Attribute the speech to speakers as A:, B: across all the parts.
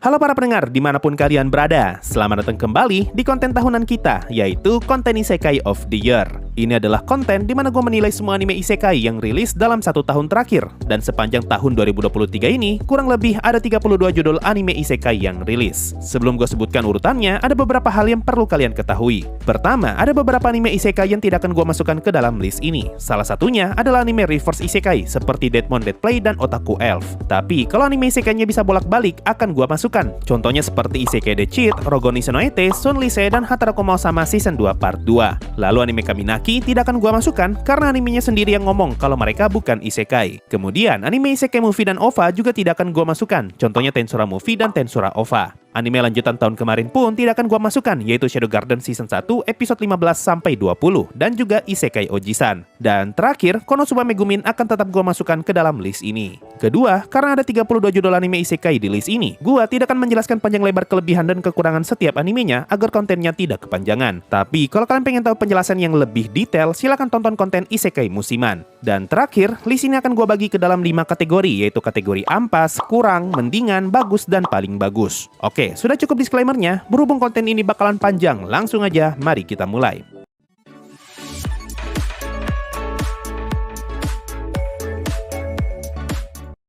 A: Halo para pendengar, dimanapun kalian berada, selamat datang kembali di konten tahunan kita, yaitu konten Isekai of the Year. Ini adalah konten di mana gue menilai semua anime Isekai yang rilis dalam 1 tahun terakhir. Dan sepanjang tahun 2023 ini, kurang lebih ada 32 judul anime Isekai yang rilis. Sebelum gue sebutkan urutannya, ada beberapa hal yang perlu kalian ketahui. Pertama, ada beberapa anime Isekai yang tidak akan gue masukkan ke dalam list ini. Salah satunya adalah anime reverse Isekai, seperti Deadmon Dead Play dan Otaku Elf. Tapi, kalau anime Isekainya bisa bolak-balik, akan gue masukkan. Contohnya seperti Isekai The Cheat, Rogoni Sonoete, Sunrise, dan Hataraku Sama Season 2 Part 2. Lalu anime Kaminaki tidak akan gua masukkan karena animenya sendiri yang ngomong kalau mereka bukan Isekai. Kemudian anime Isekai Movie dan OVA juga tidak akan gua masukkan, contohnya Tensura Movie dan Tensura OVA. Anime lanjutan tahun kemarin pun tidak akan gua masukkan, yaitu Shadow Garden Season 1 episode 15-20 dan juga Isekai Ojisan. Dan terakhir, Konosuba Megumin akan tetap gua masukkan ke dalam list ini. Kedua, karena ada 32 judul anime Isekai di list ini, gua tidak akan menjelaskan panjang lebar kelebihan dan kekurangan setiap animenya agar kontennya tidak kepanjangan. Tapi kalau kalian pengen tahu penjelasan yang lebih detail, silakan tonton konten Isekai musiman. Dan terakhir, list ini akan gua bagi ke dalam 5 kategori, yaitu kategori ampas, kurang, mendingan, bagus, dan paling bagus. Oke, sudah cukup disclaimer-nya. Berhubung konten ini bakalan panjang, langsung aja mari kita mulai.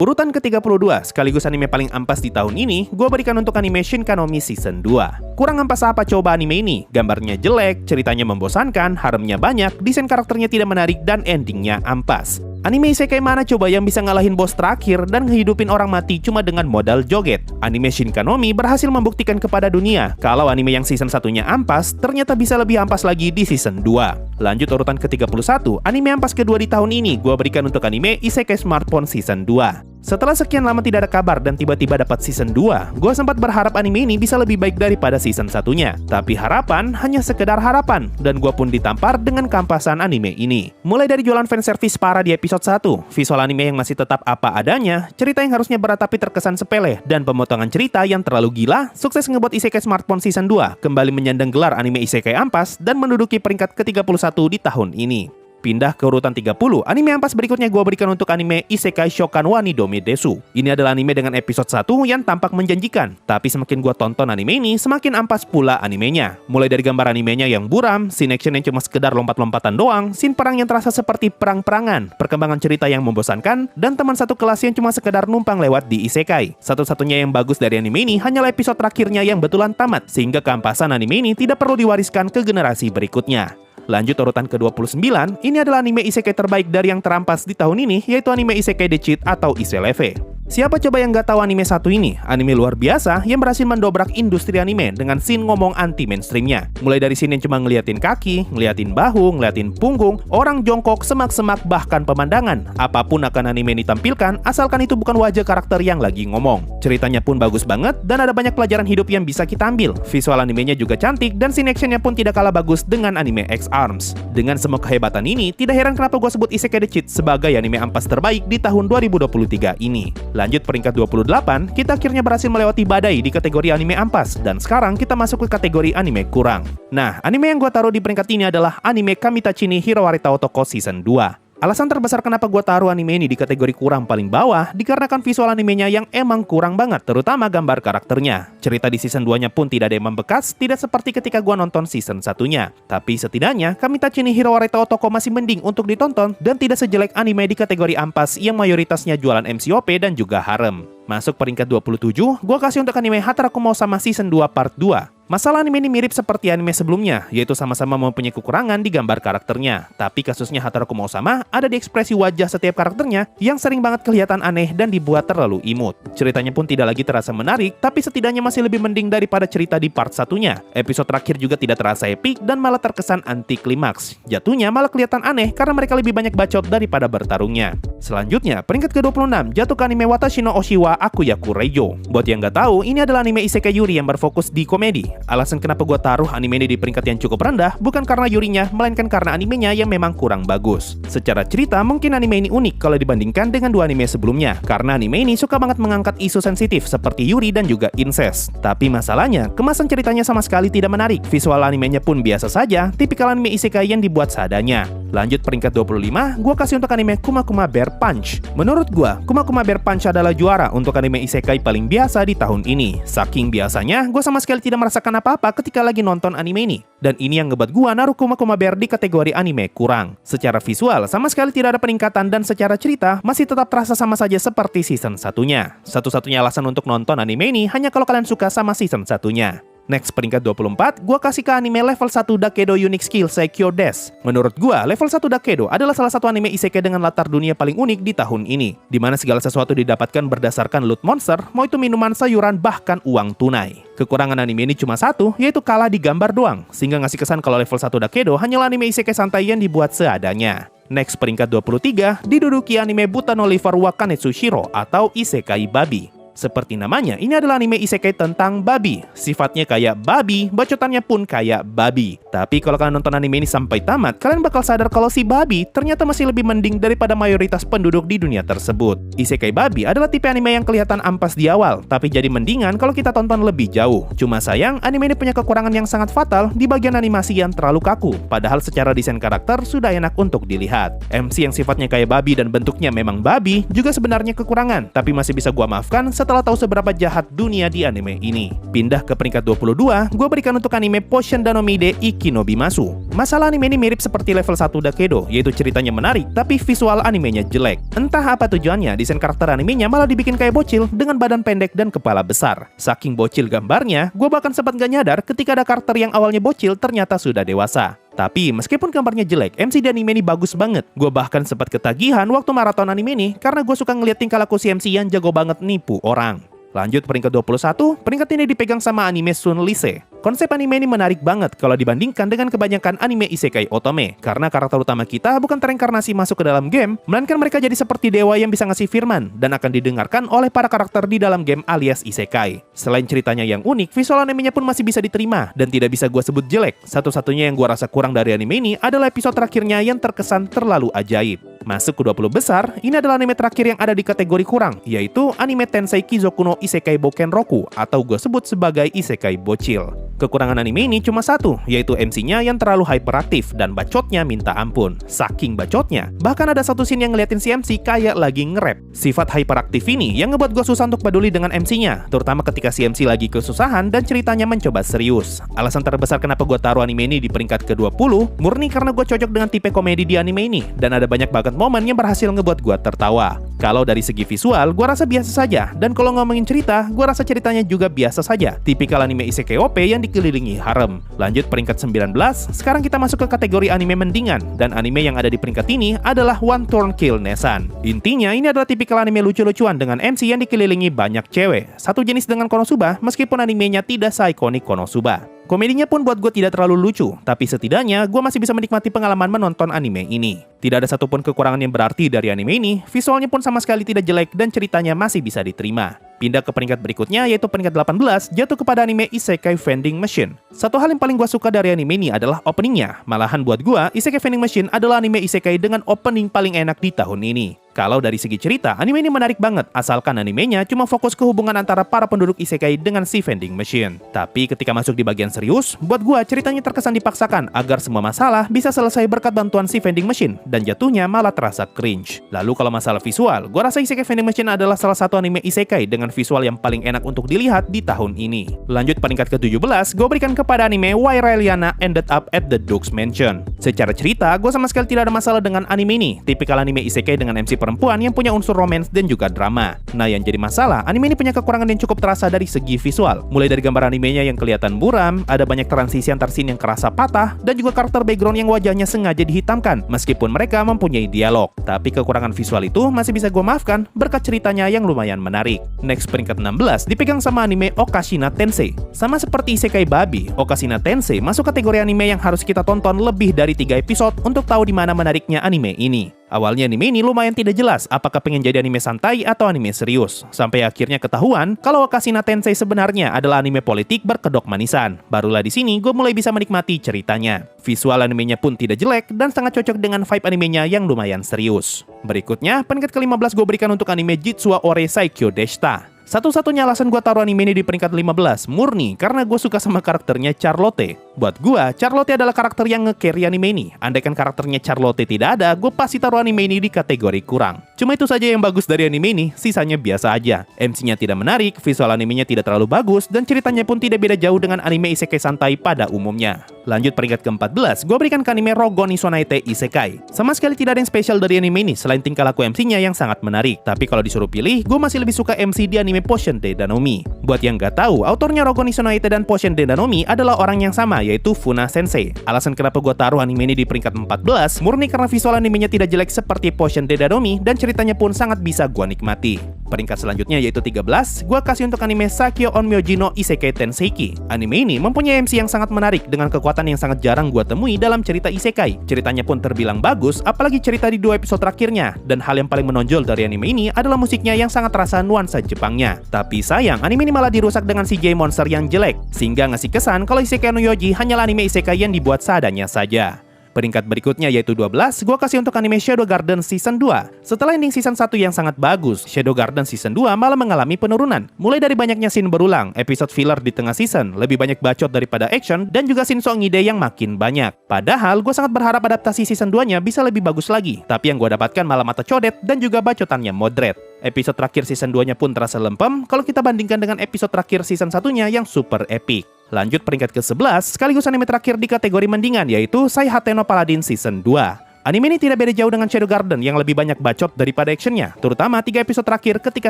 A: Urutan ke-32, sekaligus anime paling ampas di tahun ini, gue berikan untuk anime Shinkanomi Season 2. Kurang ampas apa coba anime ini? Gambarnya jelek, ceritanya membosankan, haremnya banyak, desain karakternya tidak menarik, dan endingnya ampas. Anime Isekai mana coba yang bisa ngalahin bos terakhir dan ngehidupin orang mati cuma dengan modal joget? Anime Shinkanomi berhasil membuktikan kepada dunia kalau anime yang season 1-nya ampas, ternyata bisa lebih ampas lagi di season 2. Lanjut urutan ke-31, anime ampas kedua di tahun ini gue berikan untuk anime Isekai Smartphone Season 2. Setelah sekian lama tidak ada kabar dan tiba-tiba dapat season 2, gue sempat berharap anime ini bisa lebih baik daripada season 1-nya. Tapi harapan hanya sekedar harapan, dan gue pun ditampar dengan kampasan anime ini. Mulai dari jualan fanservice parah di episode 1, visual anime yang masih tetap apa adanya, cerita yang harusnya berat tapi terkesan sepele, dan pemotongan cerita yang terlalu gila, sukses ngebuat Isekai Smartphone Season 2 kembali menyandang gelar anime Isekai ampas dan menduduki peringkat ke-31 di tahun ini. Pindah ke urutan 30, anime ampas berikutnya gue berikan untuk anime Isekai Shokan wa Nidome Desu. Ini adalah anime dengan episode 1 yang tampak menjanjikan, tapi semakin gue tonton anime ini, semakin ampas pula animenya. Mulai dari gambar animenya yang buram, scene action yang cuma sekedar lompat-lompatan doang, scene perang yang terasa seperti perang-perangan, perkembangan cerita yang membosankan, dan teman satu kelas yang cuma sekedar numpang lewat di Isekai. Satu-satunya yang bagus dari anime ini hanyalah episode terakhirnya yang betulan tamat, sehingga keampasan anime ini tidak perlu diwariskan ke generasi berikutnya. Lanjut urutan ke-29, ini adalah anime Isekai terbaik dari yang terampas di tahun ini, yaitu anime Isekai The Cheat atau Iseleve. Siapa coba yang gak tahu anime satu ini? Anime luar biasa yang berhasil mendobrak industri anime dengan scene ngomong anti-mainstreamnya. Mulai dari scene yang cuma ngeliatin kaki, ngeliatin bahu, ngeliatin punggung, orang jongkok, semak-semak, bahkan pemandangan. Apapun akan anime ini tampilkan, asalkan itu bukan wajah karakter yang lagi ngomong. Ceritanya pun bagus banget dan ada banyak pelajaran hidup yang bisa kita ambil. Visual animenya juga cantik dan scene actionnya pun tidak kalah bagus dengan anime X-Arms. Dengan semua kehebatan ini, tidak heran kenapa gue sebut Isekai The Cheat sebagai anime ampas terbaik di tahun 2023 ini. Lanjut peringkat 28, kita akhirnya berhasil melewati badai di kategori anime ampas, dan sekarang kita masuk ke kategori anime kurang. Nah, anime yang gue taruh di peringkat ini adalah anime Kamitachi ni Hirowarita Otoko Season 2. Alasan terbesar kenapa gue taruh anime ini di kategori kurang paling bawah dikarenakan visual animenya yang emang kurang banget, terutama gambar karakternya. Cerita di season 2-nya pun tidak ada yang membekas, tidak seperti ketika gue nonton season 1-nya. Tapi setidaknya, Kamitachi ni Hirowarita Otoko masih mending untuk ditonton dan tidak sejelek anime di kategori ampas yang mayoritasnya jualan MCOP dan juga harem. Masuk peringkat 27, gue kasih untuk anime Hataraku Sama Season 2 Part 2. Masalah anime ini mirip seperti anime sebelumnya, yaitu sama-sama mempunyai kekurangan di gambar karakternya. Tapi kasusnya Hataraku Sama ada di ekspresi wajah setiap karakternya yang sering banget kelihatan aneh dan dibuat terlalu imut. Ceritanya pun tidak lagi terasa menarik, tapi setidaknya masih lebih mending daripada cerita di part satunya. Episode terakhir juga tidak terasa epik dan malah terkesan anti klimaks. Jatuhnya malah kelihatan aneh karena mereka lebih banyak bacot daripada bertarungnya. Selanjutnya, peringkat ke-26 jatuh ke anime Watashi no Oshiwa Akuyaku Reijo. Buat yang nggak tahu, ini adalah anime Isekai Yuri yang berfokus di komedi. Alasan kenapa gue taruh anime ini di peringkat yang cukup rendah bukan karena Yurinya, melainkan karena animenya yang memang kurang bagus. Secara cerita, mungkin anime ini unik kalau dibandingkan dengan dua anime sebelumnya, karena anime ini suka banget mengangkat isu sensitif seperti Yuri dan juga incest. Tapi masalahnya, kemasan ceritanya sama sekali tidak menarik. Visual animenya pun biasa saja, tipikal anime Isekai yang dibuat seadanya. Lanjut peringkat 25, gue kasih untuk anime Kuma Kuma Bear Punch. Menurut gue, Kuma Kuma Bear Punch adalah juara untuk anime isekai paling biasa di tahun ini. Saking biasanya, gue sama sekali tidak merasakan apa-apa ketika lagi nonton anime ini. Dan ini yang ngebuat gue naruh Kuma Kuma Bear di kategori anime kurang. Secara visual, sama sekali tidak ada peningkatan dan secara cerita, masih tetap terasa sama saja seperti season satunya. Satu-satunya alasan untuk nonton anime ini hanya kalau kalian suka sama season satunya. Next peringkat 24, gua kasih ke anime level 1 Dakedo Unique Skill Seikyo Des. Menurut gua, level 1 Dakedo adalah salah satu anime isekai dengan latar dunia paling unik di tahun ini, di mana segala sesuatu didapatkan berdasarkan loot monster, mau itu minuman, sayuran, bahkan uang tunai. Kekurangan anime ini cuma satu, yaitu kalah di gambar doang, sehingga ngasih kesan kalau level 1 Dakedo hanyalah anime isekai santai yang dibuat seadanya. Next peringkat 23, diduduki anime Buta no Liver wa Kanetsu Shiro atau Isekai Babi. Seperti namanya, ini adalah anime isekai tentang babi. Sifatnya kayak babi, bacotannya pun kayak babi. Tapi kalau kalian nonton anime ini sampai tamat, kalian bakal sadar kalau si babi ternyata masih lebih mending daripada mayoritas penduduk di dunia tersebut. Isekai Babi adalah tipe anime yang kelihatan ampas di awal, tapi jadi mendingan kalau kita tonton lebih jauh. Cuma sayang, anime ini punya kekurangan yang sangat fatal di bagian animasi yang terlalu kaku, padahal secara desain karakter sudah enak untuk dilihat. MC yang sifatnya kayak babi dan bentuknya memang babi juga sebenarnya kekurangan, tapi masih bisa gua maafkan setelah tahu seberapa jahat dunia di anime ini. Pindah ke peringkat 22, gue berikan untuk anime Potion Danomide Ikinobimasu. Masalah anime ini mirip seperti level 1 Dakedo, yaitu ceritanya menarik, tapi visual animenya jelek. Entah apa tujuannya, desain karakter animenya malah dibikin kayak bocil dengan badan pendek dan kepala besar. Saking bocil gambarnya, gue bahkan sempat gak nyadar ketika ada karakter yang awalnya bocil ternyata sudah dewasa. Tapi meskipun gambarnya jelek, MC di anime ini bagus banget. Gue bahkan sempat ketagihan waktu maraton anime ini karena gue suka ngeliat tingkah laku si MC yang jago banget nipu orang. Lanjut peringkat 21, peringkat ini dipegang sama anime Sunrise. Konsep anime ini menarik banget kalau dibandingkan dengan kebanyakan anime isekai otome, karena karakter utama kita bukan tereinkarnasi masuk ke dalam game, melainkan mereka jadi seperti dewa yang bisa ngasih firman dan akan didengarkan oleh para karakter di dalam game alias isekai. Selain ceritanya yang unik, visual animenya pun masih bisa diterima dan tidak bisa gue sebut jelek. Satu-satunya yang gue rasa kurang dari anime ini adalah episode terakhirnya yang terkesan terlalu ajaib. Masuk ke 20 besar, ini adalah anime terakhir yang ada di kategori kurang, yaitu anime Tensei Kizoku no Isekai Boken Roku atau gue sebut sebagai isekai bocil. Kekurangan anime ini cuma satu, yaitu MC-nya yang terlalu hyperaktif dan bacotnya minta ampun. Saking bacotnya, bahkan ada satu scene yang ngeliatin si MC kayak lagi nge-rap. Sifat hyperaktif ini yang ngebuat gue susah untuk peduli dengan MC-nya, terutama ketika si MC lagi kesusahan dan ceritanya mencoba serius. Alasan terbesar kenapa gue taruh anime ini di peringkat ke-20, murni karena gue cocok dengan tipe komedi di anime ini, dan ada banyak banget momen yang berhasil ngebuat gue tertawa. Kalau dari segi visual, gue rasa biasa saja, dan kalau ngomongin cerita, gue rasa ceritanya juga biasa saja. Tipikal anime isekai OP yang dikelilingi harem. Lanjut peringkat 19, sekarang kita masuk ke kategori anime mendingan, dan anime yang ada di peringkat ini adalah One Turn Kill Nesan. Intinya, ini adalah tipikal anime lucu-lucuan dengan MC yang dikelilingi banyak cewek. Satu jenis dengan Konosuba, meskipun animenya tidak se-ikonik Konosuba. Komedinya pun buat gue tidak terlalu lucu, tapi setidaknya gue masih bisa menikmati pengalaman menonton anime ini. Tidak ada satupun kekurangan yang berarti dari anime ini, visualnya pun sama sekali tidak jelek dan ceritanya masih bisa diterima. Pindah ke peringkat berikutnya, yaitu peringkat 18, jatuh kepada anime Isekai Vending Machine. Satu hal yang paling gue suka dari anime ini adalah openingnya. Malahan buat gue, Isekai Vending Machine adalah anime isekai dengan opening paling enak di tahun ini. Kalau dari segi cerita, anime ini menarik banget, asalkan animenya cuma fokus ke hubungan antara para penduduk isekai dengan si vending machine. Tapi ketika masuk di bagian serius, buat gua ceritanya terkesan dipaksakan agar semua masalah bisa selesai berkat bantuan si vending machine, dan jatuhnya malah terasa cringe. Lalu kalau masalah visual, gua rasa Isekai Vending Machine adalah salah satu anime isekai dengan visual yang paling enak untuk dilihat di tahun ini. Lanjut peringkat ke-17, gua berikan kepada anime Why Raeliana Ended Up at the Duke's Mansion. Secara cerita, gua sama sekali tidak ada masalah dengan anime ini. Tipikal anime isekai dengan MC perempuan yang punya unsur romance dan juga drama. Nah, yang jadi masalah, anime ini punya kekurangan yang cukup terasa dari segi visual. Mulai dari gambar animenya yang kelihatan buram, ada banyak transisi antar scene yang kerasa patah, dan juga karakter background yang wajahnya sengaja dihitamkan, meskipun mereka mempunyai dialog. Tapi kekurangan visual itu masih bisa gue maafkan berkat ceritanya yang lumayan menarik. Next peringkat 16 dipegang sama anime Okashina Tensei. Sama seperti Isekai Babi, Okashina Tensei masuk kategori anime yang harus kita tonton lebih dari 3 episode untuk tahu di mana menariknya anime ini. Awalnya anime ini lumayan tidak jelas apakah pengen jadi anime santai atau anime serius. Sampai akhirnya ketahuan kalau Okashina Tensei sebenarnya adalah anime politik berkedok manisan. Barulah di sini gue mulai bisa menikmati ceritanya. Visual animenya pun tidak jelek dan sangat cocok dengan vibe animenya yang lumayan serius. Berikutnya, peringkat ke-15 gue berikan untuk anime Jitsuwa Ore Saikyo Deshita. Satu-satunya alasan gue taruh anime ini di peringkat 15 murni karena gue suka sama karakternya Charlotte. Buat gue, Charlotte adalah karakter yang nge-carry anime ini. Andaikan karakternya Charlotte tidak ada, gue pasti taruh anime ini di kategori kurang. Cuma itu saja yang bagus dari anime ini, sisanya biasa aja. MC-nya tidak menarik, visual animenya tidak terlalu bagus, dan ceritanya pun tidak beda jauh dengan anime isekai santai pada umumnya. Lanjut peringkat ke-14, gue berikan ke anime Rogoni Sonaite Isekai. Sama sekali tidak ada yang spesial dari anime ini selain tingkah laku MC-nya yang sangat menarik. Tapi kalau disuruh pilih, gue masih lebih suka MC di anime Potion de Danomi. Buat yang gak tahu, autornya Rogoni Sonaite dan Potion de Danomi adalah orang yang sama, yaitu Funa Sensei. Alasan kenapa gue taruh anime ini di peringkat 14, murni karena visual animenya tidak jelek seperti Potion de Danomi dan ceritanya pun sangat bisa gue nikmati. Peringkat selanjutnya yaitu 13, gue kasih untuk anime Sakyo Onmyoji no Isekai Tenseiki. Anime ini mempunyai MC yang sangat menarik dengan kekuatan yang sangat jarang gue temui dalam cerita isekai. Ceritanya pun terbilang bagus, apalagi cerita di 2 episode terakhirnya. Dan hal yang paling menonjol dari anime ini adalah musiknya yang sangat terasa nuansa Jepangnya. Tapi sayang, anime ini malah dirusak dengan CGI monster yang jelek, sehingga ngasih kesan kalau Isekai no Yoji hanyalah anime isekai yang dibuat seadanya saja. Peringkat berikutnya yaitu 12, gue kasih untuk anime Shadow Garden Season 2. Setelah ending Season 1 yang sangat bagus, Shadow Garden Season 2 malah mengalami penurunan. Mulai dari banyaknya scene berulang, episode filler di tengah season, lebih banyak bacot daripada action, dan juga scene sok ngide yang makin banyak. Padahal, gue sangat berharap adaptasi Season 2-nya bisa lebih bagus lagi. Tapi yang gue dapatkan malah mata codet dan juga bacotannya moderate. Episode terakhir Season 2-nya pun terasa lempem kalau kita bandingkan dengan episode terakhir Season 1-nya yang super epic. Lanjut peringkat ke-11, sekaligus anime terakhir di kategori mendingan yaitu Saihate no Paladin Season 2. Anime ini tidak beda jauh dengan Shadow Garden yang lebih banyak bacot daripada actionnya, terutama 3 episode terakhir ketika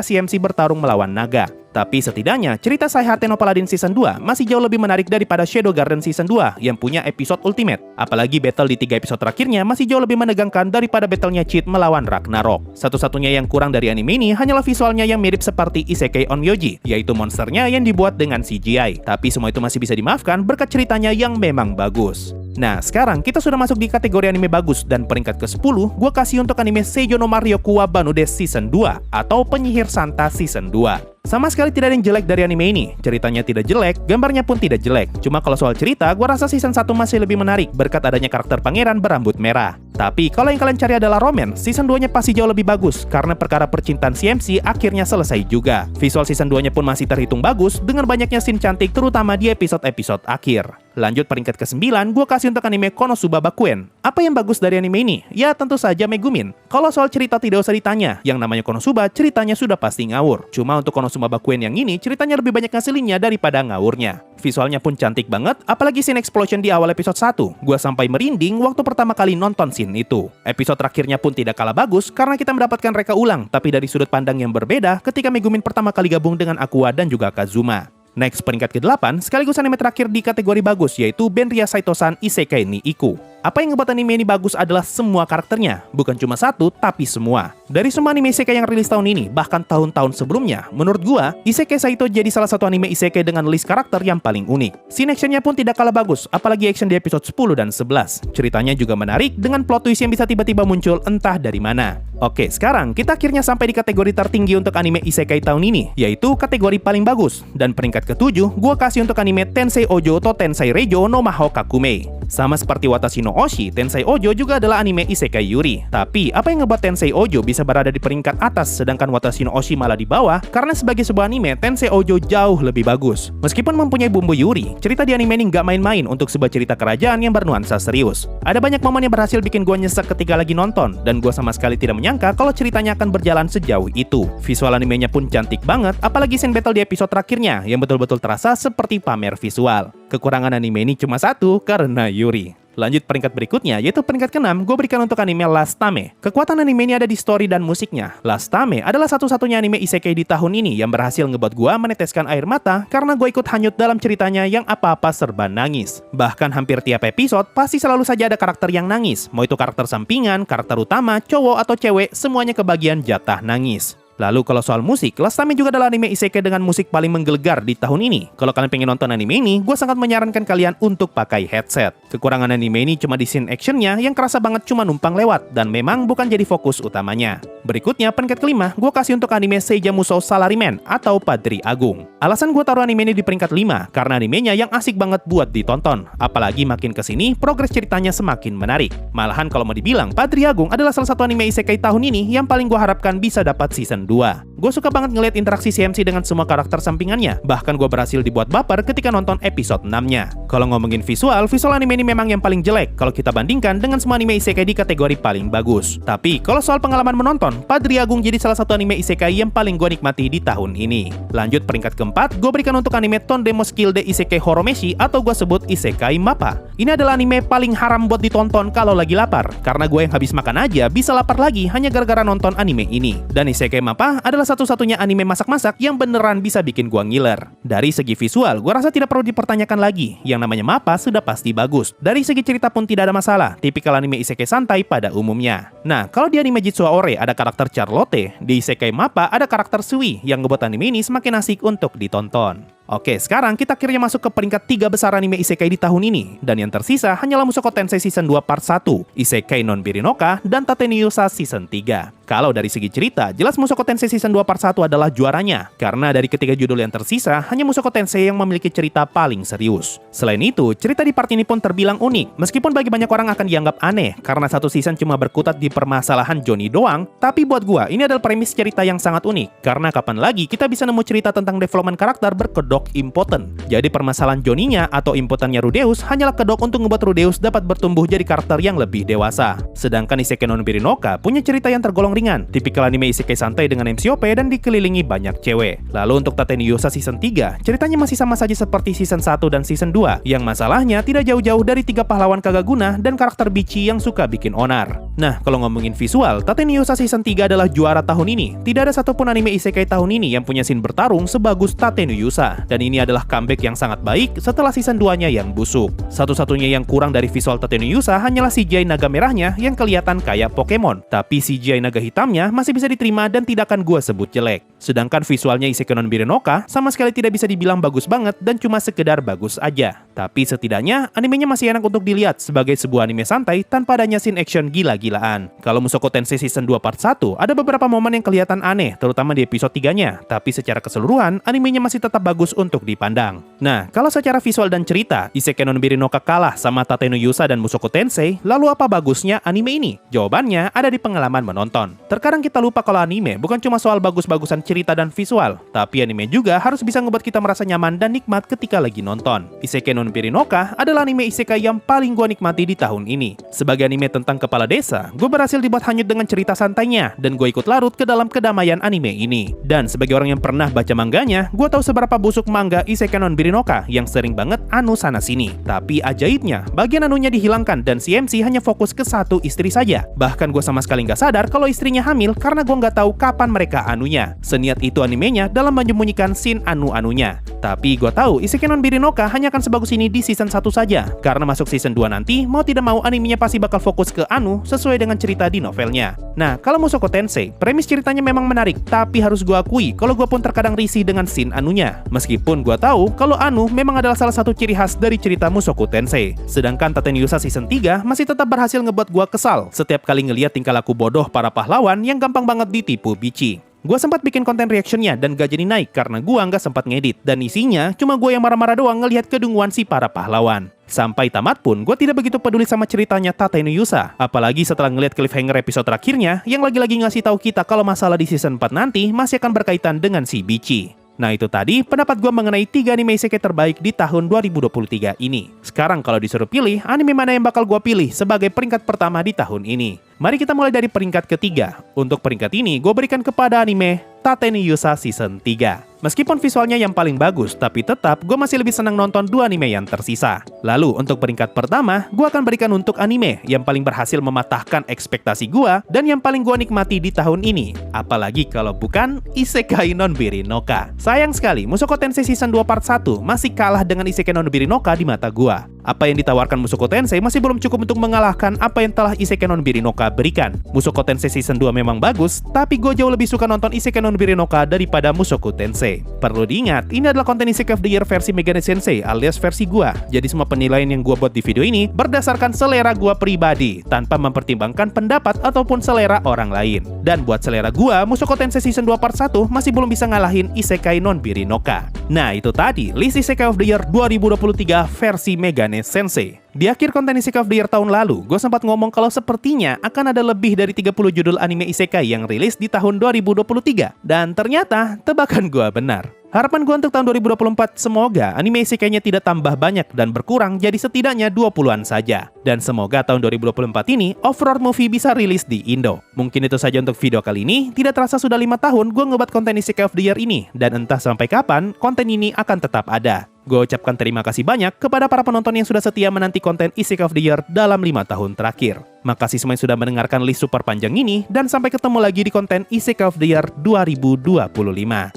A: CMC bertarung melawan naga. Tapi setidaknya, cerita Saihate no Paladin Season 2 masih jauh lebih menarik daripada Shadow Garden Season 2 yang punya episode ultimate. Apalagi battle di 3 episode terakhirnya masih jauh lebih menegangkan daripada battlenya Cheat melawan Ragnarok. Satu-satunya yang kurang dari anime ini hanyalah visualnya yang mirip seperti Isekai Onmyoji, yaitu monsternya yang dibuat dengan CGI. Tapi semua itu masih bisa dimaafkan berkat ceritanya yang memang bagus. Nah, sekarang kita sudah masuk di kategori anime bagus dan peringkat ke-10, gue kasih untuk anime Seijo no Marioku wa Banude Season 2 atau Penyihir Santa Season 2. Sama sekali tidak ada yang jelek dari anime ini. Ceritanya tidak jelek, gambarnya pun tidak jelek. Cuma kalau soal cerita, gue rasa Season 1 masih lebih menarik berkat adanya karakter pangeran berambut merah. Tapi kalau yang kalian cari adalah romance, Season 2-nya pasti jauh lebih bagus karena perkara percintaan CMC akhirnya selesai juga. Visual Season 2-nya pun masih terhitung bagus dengan banyaknya scene cantik terutama di episode-episode akhir. Lanjut peringkat ke-9, gue kasih untuk anime Konosuba Bakuen. Apa yang bagus dari anime ini? Ya tentu saja Megumin. Kalau soal cerita tidak usah ditanya, yang namanya Konosuba ceritanya sudah pasti ngawur. Cuma untuk Konosuba Bakuen yang ini ceritanya lebih banyak ngasilinnya daripada ngawurnya. Visualnya pun cantik banget, apalagi scene explosion di awal episode 1. Gua sampai merinding waktu pertama kali nonton scene itu. Episode terakhirnya pun tidak kalah bagus karena kita mendapatkan reka ulang, tapi dari sudut pandang yang berbeda ketika Megumin pertama kali gabung dengan Aqua dan juga Kazuma. Next, peringkat ke-8, sekaligus anime terakhir di kategori bagus, yaitu Benria Saito-san Isekai ni Iku. Apa yang ngebuat anime ini bagus adalah semua karakternya, bukan cuma satu, tapi semua. Dari semua anime isekai yang rilis tahun ini, bahkan tahun-tahun sebelumnya, menurut gua, Isekai Saito jadi salah satu anime isekai dengan list karakter yang paling unik. Scene actionnya pun tidak kalah bagus, apalagi action di episode 10 dan 11. Ceritanya juga menarik, dengan plot twist yang bisa tiba-tiba muncul entah dari mana. Oke, sekarang kita akhirnya sampai di kategori tertinggi untuk anime isekai tahun ini, yaitu kategori paling bagus. Dan peringkat ke-7, gua kasih untuk anime Tensei Ojo to Tensei Reijo no Mahou Kakume. Sama seperti Watashi no Oshi, Tensei Ojo juga adalah anime isekai yuri. Tapi, apa yang ngebuat Tensei Ojo bisa berada di peringkat atas sedangkan Watashi no Oshi malah di bawah? Karena sebagai sebuah anime, Tensei Ojo jauh lebih bagus. Meskipun mempunyai bumbu yuri, cerita di anime ini nggak main-main untuk sebuah cerita kerajaan yang bernuansa serius. Ada banyak momen yang berhasil bikin gua nyesek ketika lagi nonton, dan gua sama sekali tidak menyangka kalau ceritanya akan berjalan sejauh itu. Visual animenya pun cantik banget, apalagi scene battle di episode terakhirnya yang betul-betul terasa seperti pamer visual. Kekurangan anime ini cuma satu, karena yuri. Lanjut peringkat berikutnya, yaitu peringkat ke-6, gue berikan untuk anime Last Tame. Kekuatan anime ini ada di story dan musiknya. Last Tame adalah satu-satunya anime isekai di tahun ini yang berhasil ngebuat gue meneteskan air mata karena gue ikut hanyut dalam ceritanya yang apa-apa serba nangis. Bahkan hampir tiap episode, pasti selalu saja ada karakter yang nangis. Mau itu karakter sampingan, karakter utama, cowok atau cewek, semuanya kebagian jatah nangis. Lalu kalau soal musik, Last Tame juga adalah anime isekai dengan musik paling menggelegar di tahun ini. Kalau kalian pengen nonton anime ini, gue sangat menyarankan kalian untuk pakai headset. Kekurangan anime ini cuma di scene actionnya yang kerasa banget cuma numpang lewat dan memang bukan jadi fokus utamanya. Berikutnya, peringkat ke-5, gue kasih untuk anime Seiya Musou Salaryman atau Padri Agung. Alasan gue taruh anime ini di peringkat 5, karena animenya yang asik banget buat ditonton. Apalagi makin kesini, progres ceritanya semakin menarik. Malahan kalau mau dibilang, Padri Agung adalah salah satu anime isekai tahun ini yang paling gue harapkan bisa dapat season 2. 2. Gue suka banget ngeliat interaksi CMC dengan semua karakter sampingannya, bahkan gue berhasil dibuat baper ketika nonton episode 6-nya. Kalau ngomongin visual anime ini memang yang paling jelek kalau kita bandingkan dengan semua anime isekai di kategori paling bagus. Tapi kalau soal pengalaman menonton, Padri Agung jadi salah satu anime isekai yang paling gue nikmati di tahun ini. Lanjut peringkat keempat, gue berikan untuk anime Tondemo Skilde Isekai Horomeshi atau gue sebut Isekai Mappa. Ini adalah anime paling haram buat ditonton kalau lagi lapar, karena gue yang habis makan aja bisa lapar lagi hanya gara-gara nonton anime ini. Dan Isekai Mappa adalah satu-satunya anime masak-masak yang beneran bisa bikin gue ngiler. Dari segi visual, gue rasa tidak perlu dipertanyakan lagi, yang namanya Mappa sudah pasti bagus. Dari segi cerita pun tidak ada masalah, tipikal anime isekai santai pada umumnya. Nah, kalau di anime Jitsu Aore ada karakter Charlotte, di Isekai Mappa ada karakter Sui yang ngebuat anime ini semakin asik untuk ditonton. Oke, sekarang kita akhirnya masuk ke peringkat 3 besar anime isekai di tahun ini, dan yang tersisa hanyalah Mushoku Tensei Season 2 Part 1, Isekai non Birinoka, dan Tateniyusa Season 3. Kalau dari segi cerita, jelas Mushoku Tensei Season 2 Part 1 adalah juaranya, karena dari ketiga judul yang tersisa, hanya Mushoku Tensei yang memiliki cerita paling serius. Selain itu, cerita di part ini pun terbilang unik, meskipun bagi banyak orang akan dianggap aneh, karena satu season cuma berkutat di permasalahan Johnny doang, tapi buat gua, ini adalah premis cerita yang sangat unik, karena kapan lagi kita bisa nemu cerita tentang development karakter berkedok impoten. Jadi permasalahan Johnny-nya atau impotennya Rudeus hanyalah kedok untuk ngebuat Rudeus dapat bertumbuh jadi karakter yang lebih dewasa. Sedangkan Isekai non Birinoka punya cerita yang tergolong ringan, tipikal anime isekai santai dengan MCOP dan dikelilingi banyak cewek. Lalu untuk Tateniyusa Season 3, ceritanya masih sama saja seperti Season 1 dan Season 2, yang masalahnya tidak jauh-jauh dari 3 pahlawan kagaguna dan karakter bichi yang suka bikin onar. Nah, kalau ngomongin visual, Tateniyusa Season 3 adalah juara tahun ini. Tidak ada satupun anime isekai tahun ini yang punya scene bertarung sebagus Tateniyusa. Dan ini adalah comeback yang sangat baik setelah season 2-nya yang busuk. Satu-satunya yang kurang dari visual Tateniyusa hanyalah CGI naga merahnya yang kelihatan kayak Pokemon. Tapi CGI naga hitamnya masih bisa diterima dan tidak akan gua sebut jelek. Sedangkan visualnya Isekai non Birinoka sama sekali tidak bisa dibilang bagus banget dan cuma sekedar bagus aja. Tapi setidaknya animenya masih enak untuk dilihat sebagai sebuah anime santai tanpa adanya scene action gila-gilaan. Kalau Mushoku Tensei Season 2 Part 1, ada beberapa momen yang kelihatan aneh, terutama di episode 3-nya. Tapi secara keseluruhan, animenya masih tetap bagus untuk dipandang. Nah, kalau secara visual dan cerita, Isekai non Birinoka kalah sama Tateniyusa dan Mushoku Tensei, lalu apa bagusnya anime ini? Jawabannya ada di pengalaman menonton. Terkadang kita lupa kalau anime bukan cuma soal bagus-bagusan cerita dan visual, tapi anime juga harus bisa ngebuat kita merasa nyaman dan nikmat ketika lagi nonton. Isekai non Birinoka adalah anime isekai yang paling gua nikmati di tahun ini. Sebagai anime tentang kepala desa, gue berhasil dibuat hanyut dengan cerita santainya, dan gue ikut larut ke dalam kedamaian anime ini. Dan sebagai orang yang pernah baca mangganya, gue tahu seberapa busuk manga Isekai non Birinoka yang sering banget anu sana sini. Tapi ajaibnya, bagian anunya dihilangkan dan CMC hanya fokus ke satu istri saja. Bahkan gue sama sekali nggak sadar kalau istrinya hamil karena gue nggak tahu kapan mereka anunya. Seniat itu animenya dalam menyembunyikan scene anu-anunya. Tapi gue tahu Isekai non Birinoka hanya akan sebagus ini di season 1 saja. Karena masuk season 2 nanti, mau tidak mau animenya pasti bakal fokus ke anu sesuai dengan cerita di novelnya. Nah, kalau Mushoku Tensei, premis ceritanya memang menarik, tapi harus gue akui kalau gue pun terkadang risih dengan scene anunya. Meskipun gue tahu kalau anu memang adalah salah satu ciri khas dari cerita Mushoku Tensei. Sedangkan Tateniyusa Season 3 masih tetap berhasil ngebuat gue kesal setiap kali ngeliat tingkah laku bodoh para pahlawan yang gampang banget ditipu bici. Gue sempat bikin konten reactionnya dan gak jadi naik karena gue nggak sempat ngedit, dan isinya cuma gue yang marah-marah doang ngelihat kedunguan si para pahlawan. Sampai tamat pun, gue tidak begitu peduli sama ceritanya Tateniyusa. Apalagi setelah ngelihat cliffhanger episode terakhirnya yang lagi-lagi ngasih tahu kita kalau masalah di season 4 nanti masih akan berkaitan dengan si Bichi. Nah, itu tadi pendapat gue mengenai 3 anime isekai terbaik di tahun 2023 ini. Sekarang kalau disuruh pilih, anime mana yang bakal gue pilih sebagai peringkat pertama di tahun ini? Mari kita mulai dari peringkat ketiga. Untuk peringkat ini, gue berikan kepada anime Tateniyusa Season 3. Meskipun visualnya yang paling bagus, tapi tetap gue masih lebih senang nonton 2 anime yang tersisa. Lalu untuk peringkat pertama, gue akan berikan untuk anime yang paling berhasil mematahkan ekspektasi gue dan yang paling gue nikmati di tahun ini. Apalagi kalau bukan Isekai non Birinoka. Sayang sekali, Mushoku Tensei Season 2 Part 1 masih kalah dengan Isekai non Birinoka di mata gue. Apa yang ditawarkan Mushoku Tensei masih belum cukup untuk mengalahkan apa yang telah Isekai non Birinoka berikan. Mushoku Tensei Season 2 memang bagus, tapi gue jauh lebih suka nonton Isekai non Birinoka daripada Mushoku Tensei. Perlu diingat, ini adalah konten Isekai of the Year versi Megane Sensei alias versi gua. Jadi semua penilaian yang gua buat di video ini berdasarkan selera gua pribadi, tanpa mempertimbangkan pendapat ataupun selera orang lain. Dan buat selera gua, Mushoku Tensei Season 2 Part 1 masih belum bisa ngalahin Isekai non Birinoka. Nah, itu tadi list Isekai of the Year 2023 versi Megane Sensei. Di akhir konten Isekai of the Year tahun lalu, gue sempat ngomong kalau sepertinya akan ada lebih dari 30 judul anime isekai yang rilis di tahun 2023. Dan ternyata, tebakan gue benar. Harapan gue untuk tahun 2024, semoga anime isekainya tidak tambah banyak dan berkurang jadi setidaknya 20-an saja. Dan semoga tahun 2024 ini, Overlord Movie bisa rilis di Indo. Mungkin itu saja untuk video kali ini. Tidak terasa sudah 5 tahun gue ngebuat konten Isekai of the Year ini. Dan entah sampai kapan, konten ini akan tetap ada. Gue ucapkan terima kasih banyak kepada para penonton yang sudah setia menanti konten Isekai of the Year dalam 5 tahun terakhir. Makasih semua yang sudah mendengarkan list super panjang ini, dan sampai ketemu lagi di konten Isekai of the Year 2025.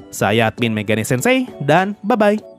A: Saya admin Megane Sensei, dan bye-bye!